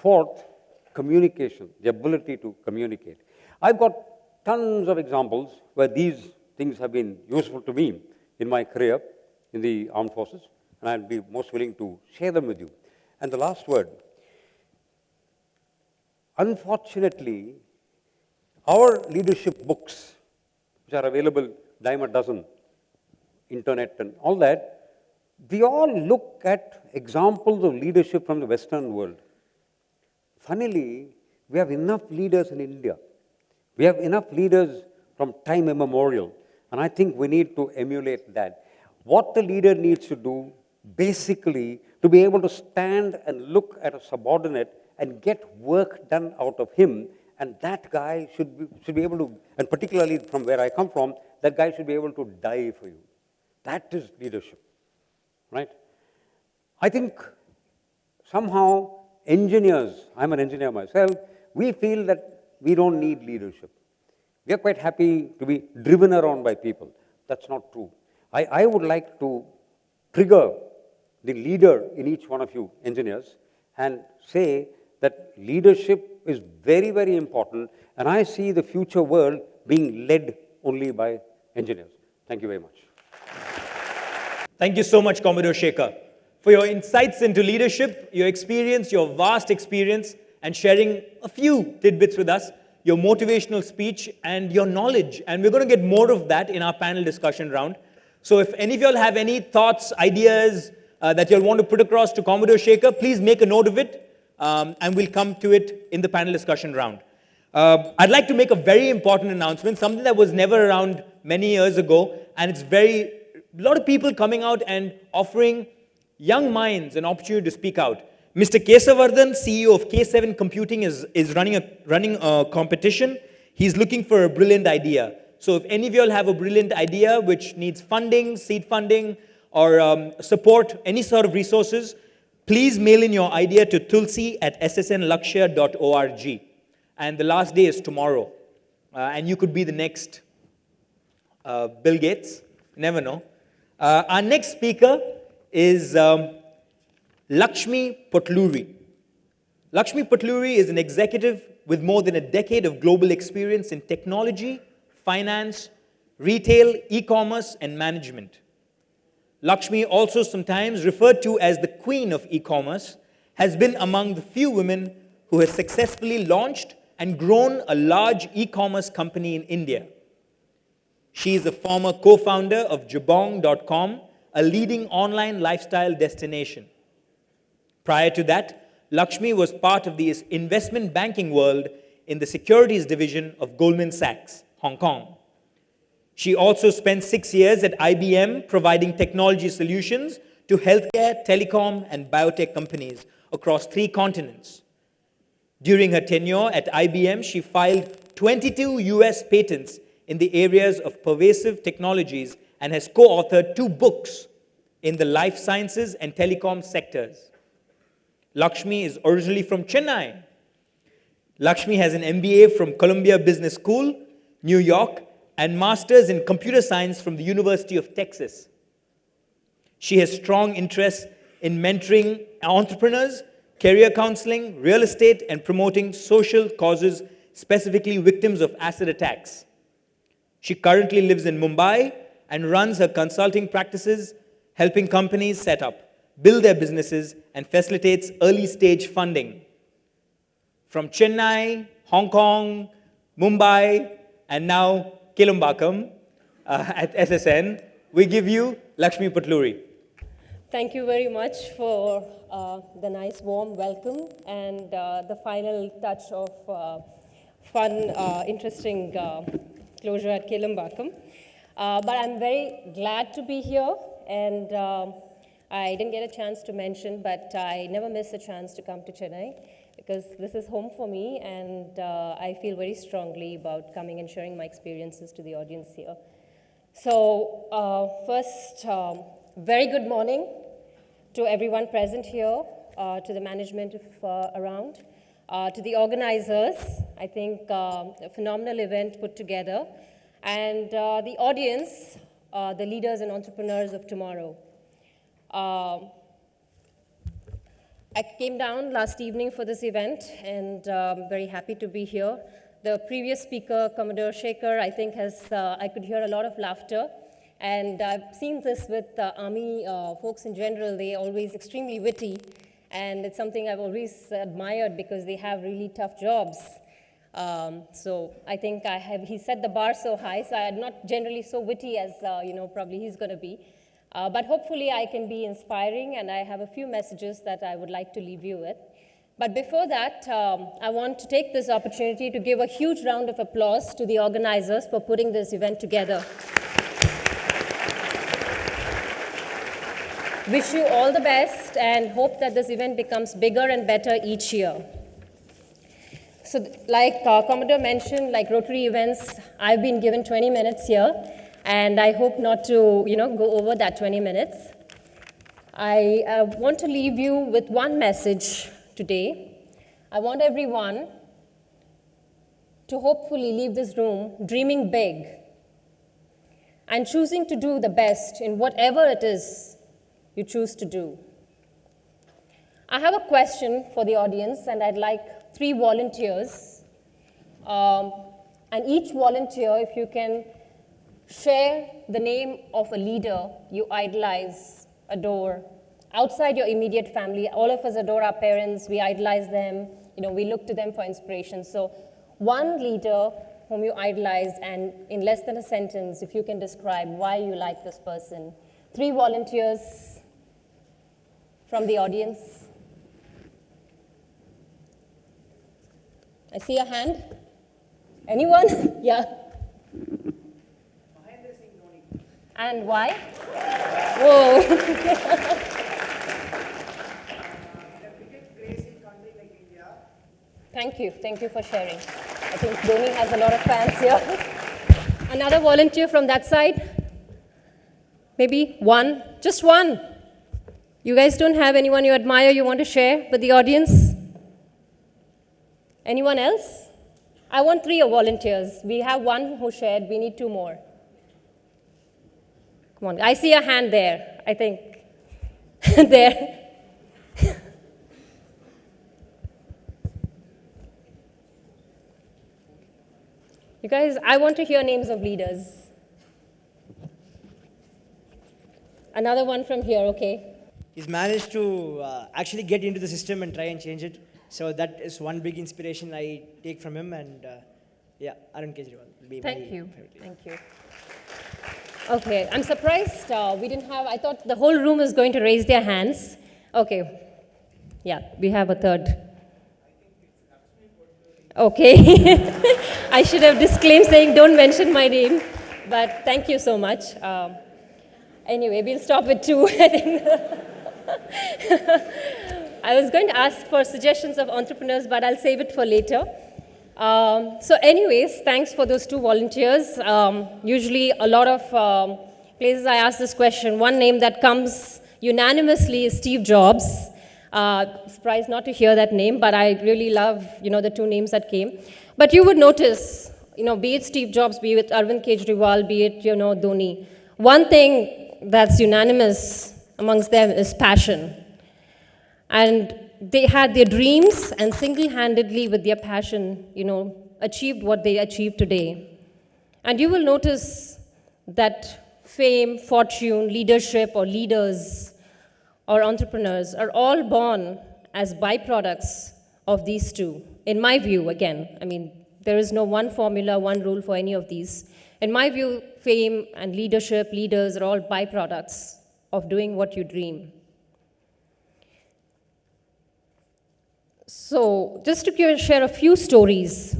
fourth, communication, the ability to communicate. I've got tons of examples where these things have been useful to me in my career in the armed forces, and I'll be most willing to share them with you. And the last word, unfortunately, our leadership books, which are available dime a dozen, internet and all that, we all look at examples of leadership from the Western world. Funnily, we have enough leaders in India. We have enough leaders from time immemorial, and I think we need to emulate that. What the leader needs to do, basically, to be able to stand and look at a subordinate and get work done out of him, and that guy should be able to, and particularly from where I come from, that guy should be able to die for you. That is leadership, right? I think somehow engineers, I'm an engineer myself, we feel that we don't need leadership. We are quite happy to be driven around by people. That's not true. I would like to trigger the leader in each one of you engineers and say that leadership is very, very important, and I see the future world being led only by engineers. Thank you very much. Thank you so much, Commodore Shekhar, for your insights into leadership, your experience, your vast experience, and sharing a few tidbits with us, your motivational speech, and your knowledge. And we're going to get more of that in our panel discussion round. So if any of you all have any thoughts, ideas that you'll want to put across to Commodore Shekhar, please make a note of it, and we'll come to it in the panel discussion round. I'd like to make a very important announcement, something that was never around many years ago, and it's a lot of people coming out and offering young minds an opportunity to speak out. Mr. Kesavardhan, CEO of K7 Computing, is running a competition. He's looking for a brilliant idea. So if any of you all have a brilliant idea which needs funding, seed funding, or support, any sort of resources, please mail in your idea to tulsi@ssnlakshya.org. And the last day is tomorrow. And you could be the next Bill Gates. Never know. Our next speaker is Lakshmi Potluri. Lakshmi Potluri is an executive with more than a decade of global experience in technology, finance, retail, e-commerce, and management. Lakshmi, also sometimes referred to as the queen of e-commerce, has been among the few women who has successfully launched and grown a large e-commerce company in India. She is a former co-founder of Jabong.com, a leading online lifestyle destination. Prior to that, Lakshmi was part of the investment banking world in the Securities division of Goldman Sachs, Hong Kong. She also spent 6 years at IBM providing technology solutions to healthcare, telecom, and biotech companies across 3 continents. During her tenure at IBM, she filed 22 US patents in the areas of pervasive technologies and has co-authored 2 books in the life sciences and telecom sectors. Lakshmi is originally from Chennai. Lakshmi has an MBA from Columbia Business School, New York, and Masters in Computer Science from the University of Texas. She has strong interests in mentoring entrepreneurs, career counseling, real estate, and promoting social causes, specifically victims of acid attacks. She currently lives in Mumbai and runs her consulting practices, helping companies set up, build their businesses, and facilitates early-stage funding. From Chennai, Hong Kong, Mumbai, and now Kelambakam at SSN, we give you Lakshmi Potluri. Thank you very much for the nice warm welcome and the final touch of fun, interesting closure at Kelambakam. But I'm very glad to be here, and I didn't get a chance to mention, but I never miss a chance to come to Chennai because this is home for me, and I feel very strongly about coming and sharing my experiences to the audience here. So first, very good morning to everyone present here, to the management around, to the organizers. I think a phenomenal event put together, and the audience, the leaders and entrepreneurs of tomorrow. I came down last evening for this event, and I'm very happy to be here. The previous speaker, Commodore Shaker, I think I could hear a lot of laughter. And I've seen this with Army folks in general. They're always extremely witty. And it's something I've always admired because they have really tough jobs. So I think he set the bar so high, so I'm not generally so witty as, probably he's going to be. But hopefully I can be inspiring, and I have a few messages that I would like to leave you with. But before that, I want to take this opportunity to give a huge round of applause to the organizers for putting this event together. Wish you all the best and hope that this event becomes bigger and better each year. So like Commodore mentioned, like Rotary events, I've been given 20 minutes here, and I hope not to go over that 20 minutes. I want to leave you with one message today. I want everyone to hopefully leave this room dreaming big and choosing to do the best in whatever it is you choose to do. I have a question for the audience, and I'd like 3 volunteers. And each volunteer, if you can share the name of a leader you idolize, adore, outside your immediate family. All of us adore our parents, we idolize them, we look to them for inspiration. So one leader whom you idolize, and in less than a sentence, if you can describe why you like this person. 3 volunteers from the audience. I see a hand. Anyone? Yeah. And why? Whoa. Thank you for sharing. I think Dhoni has a lot of fans here. Another volunteer from that side? Maybe one? Just one? You guys don't have anyone you admire you want to share with the audience? Anyone else? I want 3 volunteers. We have 1 who shared. We need 2 more. Come on. I see a hand there, I think. There. You guys, I want to hear names of leaders. Another one from here, okay. He's managed to actually get into the system and try and change it. So that is one big inspiration I take from him. And Arun Kejriwal will be my favorite leader. Thank you. Okay, I'm surprised we didn't have, I thought the whole room is going to raise their hands. Okay, yeah, we have a third. Okay, I should have disclaimed saying don't mention my name, but thank you so much. Anyway, we'll stop with 2, I think. I was going to ask for suggestions of entrepreneurs, but I'll save it for later. So anyways, thanks for those 2 volunteers. Usually a lot of places I ask this question. One name that comes unanimously is Steve Jobs. Surprised not to hear that name, but I really love, the 2 names that came. But you would notice, be it Steve Jobs, be it Arvind Kejriwal, be it, Dhoni, one thing that's unanimous amongst them is passion. And they had their dreams and single-handedly with their passion, achieved what they achieved today. And you will notice that fame, fortune, leadership, or leaders, or entrepreneurs are all born as byproducts of these 2. In my view, again, there is no one formula, one rule for any of these. In my view, fame and leadership, leaders are all byproducts of doing what you dream. So just to share a few stories.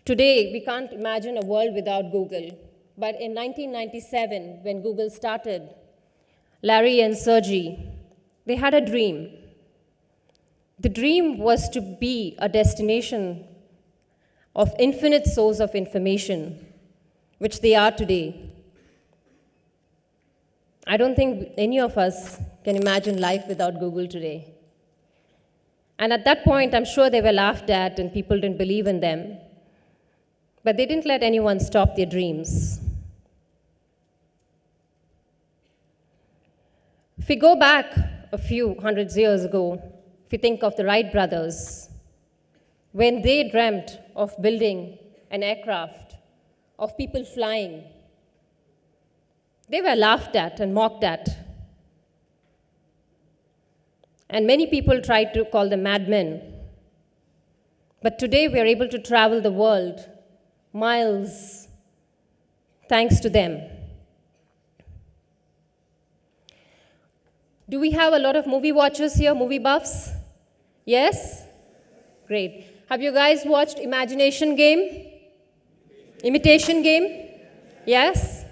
Today, we can't imagine a world without Google. But in 1997, when Google started, Larry and Sergey, they had a dream. The dream was to be a destination of infinite source of information, which they are today. I don't think any of us can imagine life without Google today. And at that point, I'm sure they were laughed at and people didn't believe in them. But they didn't let anyone stop their dreams. If we go back a few hundreds years ago, if you think of the Wright brothers, when they dreamt of building an aircraft, of people flying, they were laughed at and mocked at. And many people tried to call them madmen. But today we are able to travel the world miles thanks to them. Do we have a lot of movie watchers here, movie buffs? Yes? Great. Have you guys watched Imagination Game? Imitation Game? Yes?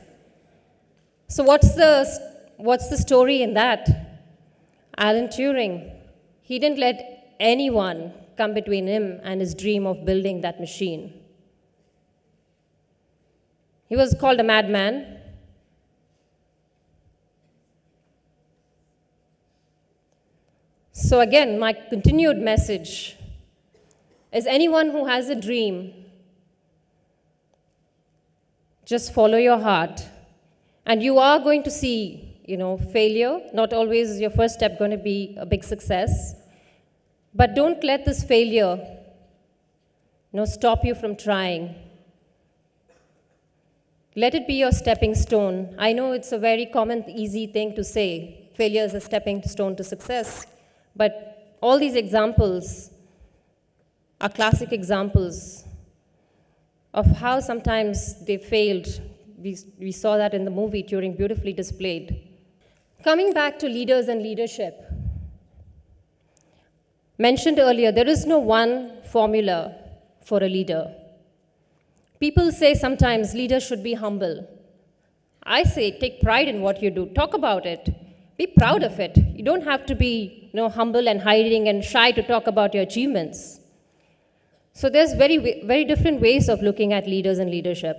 So what's the story in that? Alan Turing, he didn't let anyone come between him and his dream of building that machine. He was called a madman. So again, my continued message is anyone who has a dream, just follow your heart. And you are going to see, failure. Not always is your first step going to be a big success. But don't let this failure, stop you from trying. Let it be your stepping stone. I know it's a very common, easy thing to say. Failure is a stepping stone to success. But all these examples are classic examples of how sometimes they failed. We saw that in the movie, Turing beautifully displayed. Coming back to leaders and leadership, mentioned earlier, there is no one formula for a leader. People say sometimes leaders should be humble. I say take pride in what you do. Talk about it. Be proud of it. You don't have to be humble and hiding and shy to talk about your achievements. So there's very, very different ways of looking at leaders and leadership.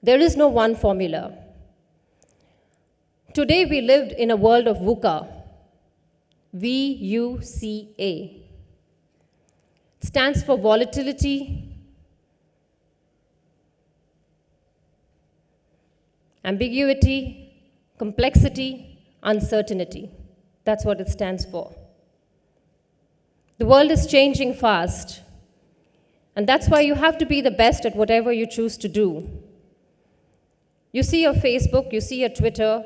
There is no one formula. Today we lived in a world of VUCA. V-U-C-A. It stands for volatility, ambiguity, complexity, uncertainty. That's what it stands for. The world is changing fast, and that's why you have to be the best at whatever you choose to do. You see your Facebook, you see your Twitter,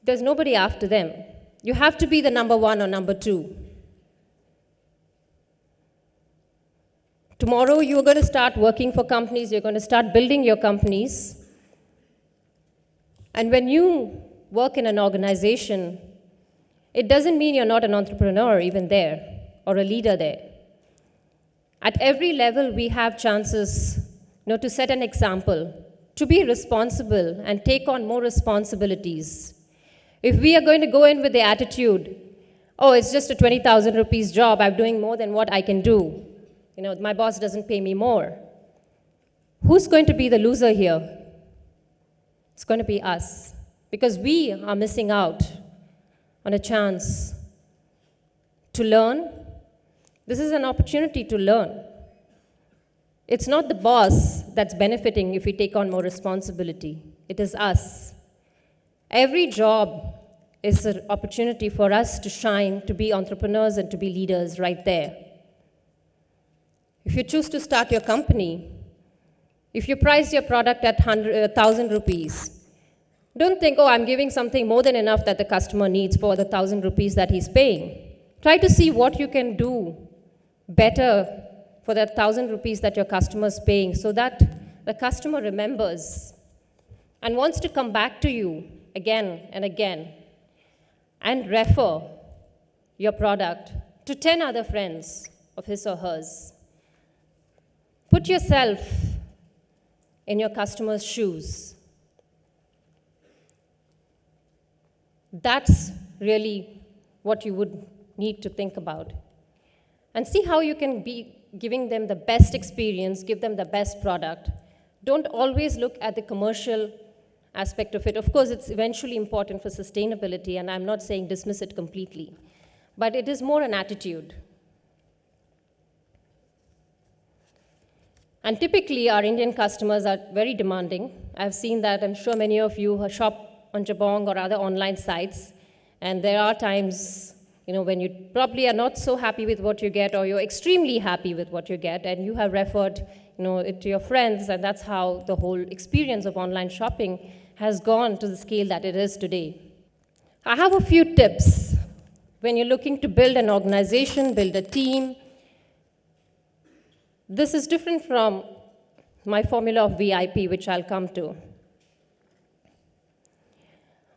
there's nobody after them. You have to be the number one or number two. Tomorrow you're going to start working for companies, you're going to start building your companies. And when you work in an organization, it doesn't mean you're not an entrepreneur even there, or a leader there. At every level, we have chances to set an example, to be responsible and take on more responsibilities. If we are going to go in with the attitude, oh, it's just a 20,000 rupees job, I'm doing more than what I can do. My boss doesn't pay me more. Who's going to be the loser here? It's going to be us, because we are missing out on a chance to learn. This is an opportunity to learn. It's not the boss that's benefiting if we take on more responsibility. It is us. Every job is an opportunity for us to shine, to be entrepreneurs and to be leaders right there. If you choose to start your company, if you price your product at 1,000 rupees, don't think, oh, I'm giving something more than enough that the customer needs for the 1,000 rupees that he's paying. Try to see what you can do better for that 1,000 rupees that your customer is paying, so that the customer remembers and wants to come back to you again and again and refer your product to 10 other friends of his or hers. Put yourself in your customer's shoes. That's really what you would need to think about. And see how you can be giving them the best experience, give them the best product. Don't always look at the commercial aspect of it. Of course, it's eventually important for sustainability, and I'm not saying dismiss it completely. But it is more an attitude. And typically, our Indian customers are very demanding. I've seen that. I'm sure many of you shop on Jabong or other online sites. And there are times, when you probably are not so happy with what you get, or you're extremely happy with what you get, and you have referred, it to your friends, and that's how the whole experience of online shopping has gone to the scale that it is today. I have a few tips when you're looking to build an organization, build a team. This is different from my formula of VIP, which I'll come to.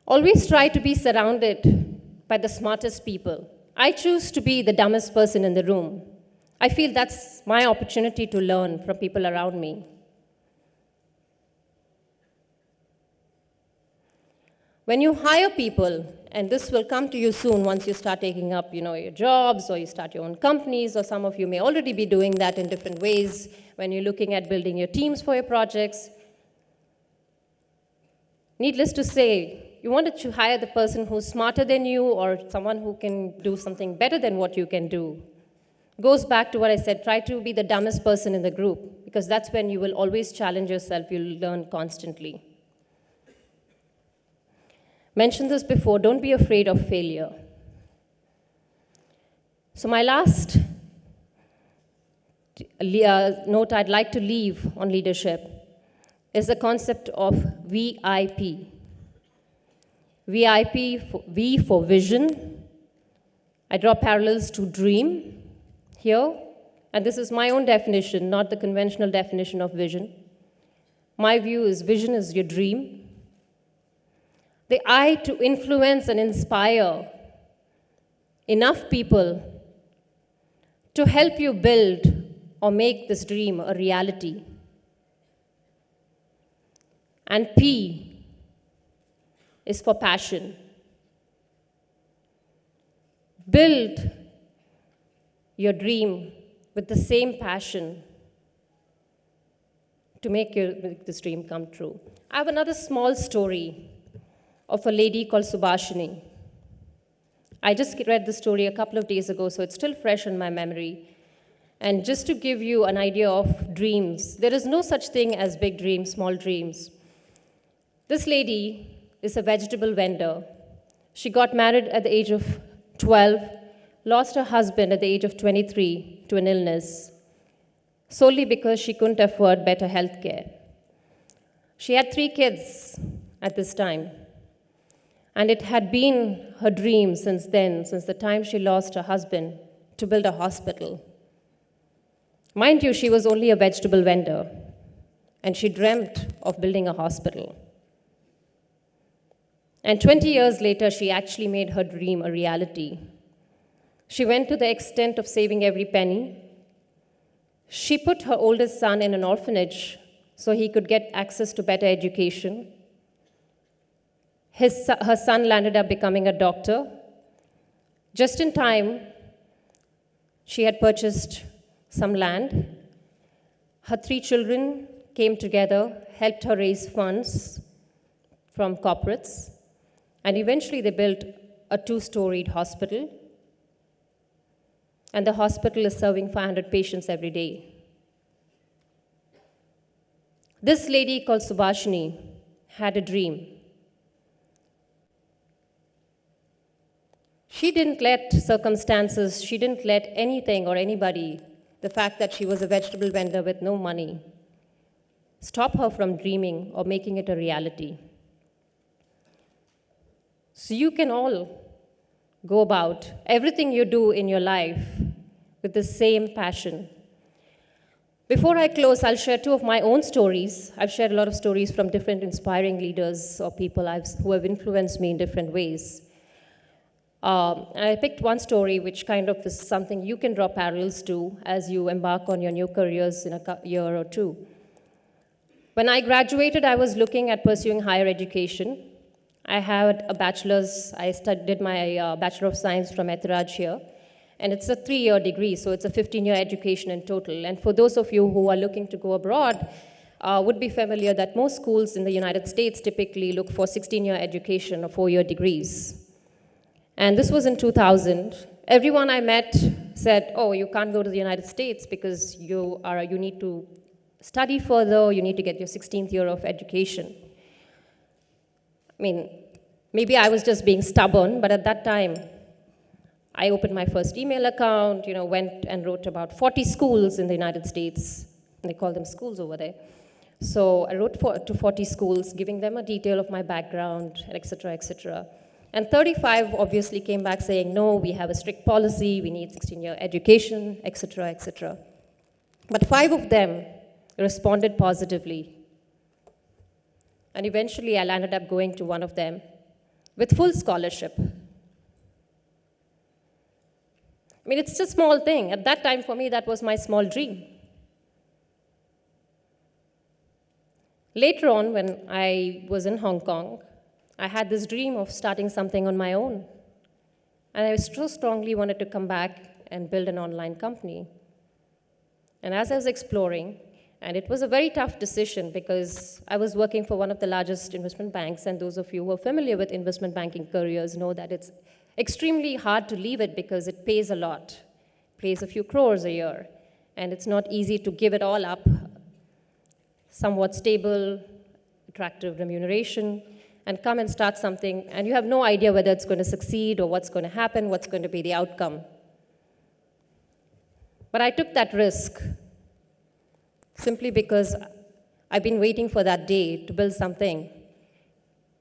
Always try to be surrounded by the smartest people. I choose to be the dumbest person in the room. I feel that's my opportunity to learn from people around me. When you hire people, and this will come to you soon once you start taking up your jobs, or you start your own companies, or some of you may already be doing that in different ways when you're looking at building your teams for your projects. Needless to say, you wanted to hire the person who's smarter than you, or someone who can do something better than what you can do. Goes back to what I said, try to be the dumbest person in the group, because that's when you will always challenge yourself, you'll learn constantly. Mentioned this before, don't be afraid of failure. So my last note I'd like to leave on leadership is the concept of VIP. V for vision. I draw parallels to dream here, and this is my own definition, not the conventional definition of vision. My view is vision is your dream. The I to influence and inspire enough people to help you build or make this dream a reality. And P is for passion. Build your dream with the same passion to make this dream come true. I have another small story of a lady called Subhashini. I just read the story a couple of days ago, so it's still fresh in my memory. And just to give you an idea of dreams, there is no such thing as big dreams, small dreams. This lady is a vegetable vendor. She got married at the age of 12, lost her husband at the age of 23 to an illness, solely because she couldn't afford better health care. She had 3 kids at this time, and it had been her dream since then, since the time she lost her husband, to build a hospital. Mind you, she was only a vegetable vendor, and she dreamt of building a hospital. And 20 years later, she actually made her dream a reality. She went to the extent of saving every penny. She put her oldest son in an orphanage so he could get access to better education. Her son landed up becoming a doctor. Just in time, she had purchased some land. Her 3 children came together, helped her raise funds from corporates, and eventually they built a 2-storied hospital. And the hospital is serving 500 patients every day. This lady called Subhashini had a dream. She didn't let circumstances, she didn't let anything or anybody, the fact that she was a vegetable vendor with no money, stop her from dreaming or making it a reality. So you can all go about everything you do in your life with the same passion. Before I close, I'll share 2 of my own stories. I've shared a lot of stories from different inspiring leaders or people who have influenced me in different ways. And I picked one story which kind of is something you can draw parallels to as you embark on your new careers in a year or 2. When I graduated, I was looking at pursuing higher education. I had a bachelor's. I did my Bachelor of Science from Etheraj here. And it's a 3-year degree, so it's a 15-year education in total. And for those of you who are looking to go abroad, would be familiar that most schools in the United States typically look for 16-year education or 4-year degrees. And this was in 2000. Everyone I met said, oh, you can't go to the United States because you need to study further, you need to get your 16th year of education. I mean, Maybe I was just being stubborn, but at that time, I opened my first email account, went and wrote about 40 schools in the United States. They call them schools over there. So I wrote to 40 schools, giving them a detail of my background, et cetera, et cetera. And 35 obviously came back saying, no, we have a strict policy, we need 16-year education, et cetera, et cetera. But 5 of them responded positively. And eventually I landed up going to one of them with full scholarship. I mean, it's a small thing. At that time, for me, that was my small dream. Later on, when I was in Hong Kong, I had this dream of starting something on my own. And I so strongly wanted to come back and build an online company. And as I was exploring, and it was a very tough decision because I was working for one of the largest investment banks, and those of you who are familiar with investment banking careers know that it's extremely hard to leave it because it pays a lot. It pays a few crores a year, and it's not easy to give it all up. Somewhat stable, attractive remuneration, and come and start something, and you have no idea whether it's going to succeed or what's going to happen, what's going to be the outcome. But I took that risk simply because I've been waiting for that day to build something.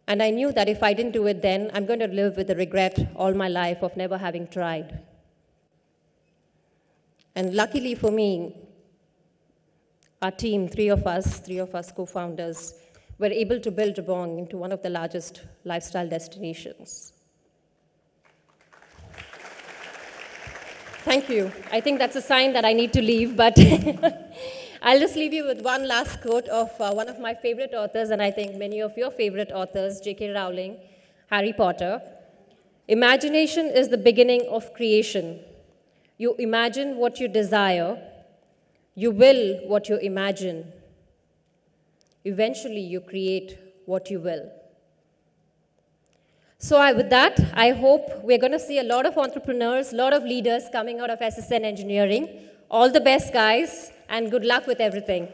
And I knew that if I didn't do it then, I'm going to live with the regret all my life of never having tried. And luckily for me, our team, three of us co-founders, were able to build Jabong into one of the largest lifestyle destinations. Thank you. I think that's a sign that I need to leave, but I'll just leave you with one last quote of one of my favorite authors, and I think many of your favorite authors, J.K. Rowling, Harry Potter. Imagination is the beginning of creation. You imagine what you desire. You will what you imagine. Eventually, you create what you will. So with that, I hope we're going to see a lot of entrepreneurs, a lot of leaders coming out of SSN Engineering. All the best, guys, and good luck with everything.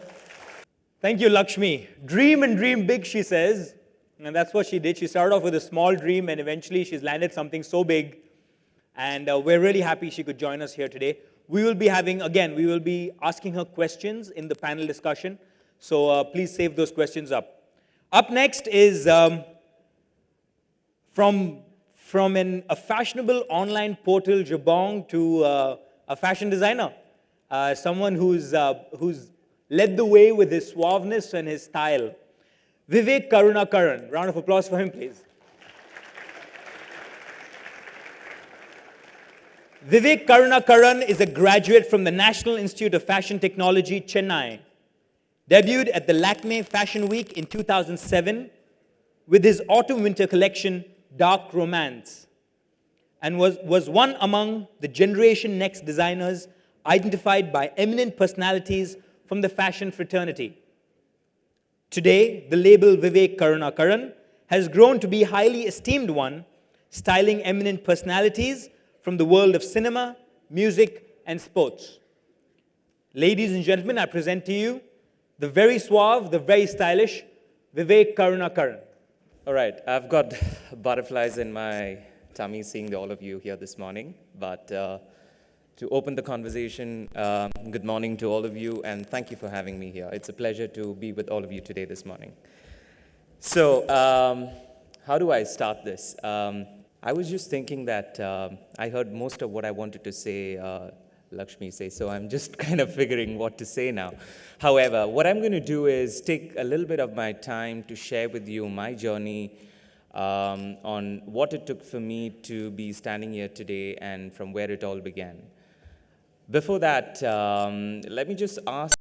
Thank you, Lakshmi. Dream and dream big, she says. And that's what she did. She started off with a small dream, and eventually she's landed something so big. And we're really happy she could join us here today. We will be asking her questions in the panel discussion. So please save those questions up. Up next is from a fashionable online portal, Jabong, to a fashion designer. Someone who's led the way with his suaveness and his style. Vivek Karunakaran. Round of applause for him, please. Vivek Karunakaran is a graduate from the National Institute of Fashion Technology, Chennai. Debuted at the Lakme Fashion Week in 2007 with his autumn-winter collection, Dark Romance, and was one among the Generation Next designers identified by eminent personalities from the fashion fraternity. Today, the label Vivek Karunakaran has grown to be a highly esteemed one, styling eminent personalities from the world of cinema, music, and sports. Ladies and gentlemen, I present to you the very suave, the very stylish Vivek Karunakaran. All right, I've got butterflies in my tummy seeing all of you here this morning. But to open the conversation, good morning to all of you, and thank you for having me here. It's a pleasure to be with all of you today this morning. So how do I start this? I was just thinking that I heard most of what I wanted to say Lakshmi say, so I'm just kind of figuring what to say now. However, what I'm going to do is take a little bit of my time to share with you my journey on what it took for me to be standing here today and from where it all began. Before that, let me just ask